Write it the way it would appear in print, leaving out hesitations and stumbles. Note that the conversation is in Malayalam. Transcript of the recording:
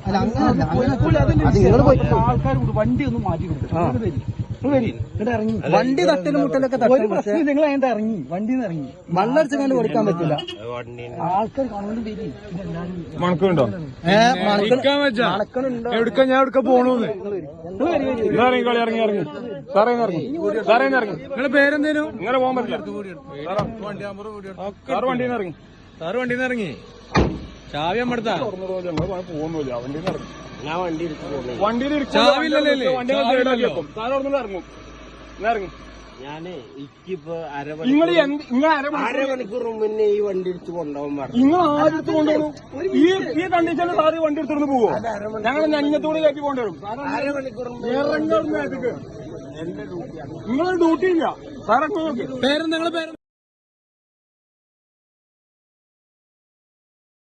അല്ല അങ്ങനല്ല, ആൾക്കാർ വണ്ടി ഒന്ന് മാറ്റി കൊടുത്തു. ഇറങ്ങി വണ്ടി തട്ടലും മുട്ടലൊക്കെ തട്ടും. നിങ്ങൾ അതിന്റെ ഇറങ്ങി വണ്ടിന്ന് ഇറങ്ങി മണ്ണടിച്ചങ്ങാണ്ട് കൊടുക്കാൻ പറ്റില്ല. ആൾക്കാർ കാണുന്നത് വരി മണക്കുണ്ടോ? മണക്കണുണ്ടോ? ഞാൻ എവിടെ പോണൂന്ന് കളി ഇറങ്ങി ഇറങ്ങി സാറേ ഇറങ്ങി സാറേ ഇറങ്ങി. നിങ്ങളെ പേരെന്തേലും? ഇങ്ങനെ പോകാൻ പറ്റില്ല. സാറ് വണ്ടിന്ന് ഇറങ്ങി. സാറ് വണ്ടിന്ന് ഇറങ്ങി. ചാവി അമ്മടുത്താ പോകുന്നില്ല. വണ്ടിന്ന് ഇറങ്ങി. ഞാൻ വണ്ടിയിൽ ചാവില്ലല്ലേ? ഇറങ്ങും ഇറങ്ങി. ഞാനേ ഇക്കിപ്പോ അരമണിക്കൂർ മുന്നേ ഈ വണ്ടി എടുത്ത് കൊണ്ടുപോകാൻ പറഞ്ഞു. നിങ്ങൾ ആരെടുത്ത് കൊണ്ടുപോകും? ഈ കണ്ടീഷനിൽ സാറ് വണ്ടി എടുത്തോണ്ട് പോവോ? ഞങ്ങൾ ഞങ്ങത്തോട് കയറ്റി കൊണ്ടുവരും. നിങ്ങളൊരു ഡ്യൂട്ടി ഇല്ല സാറേ. പേരെന്താ? നിങ്ങളെ പേര്?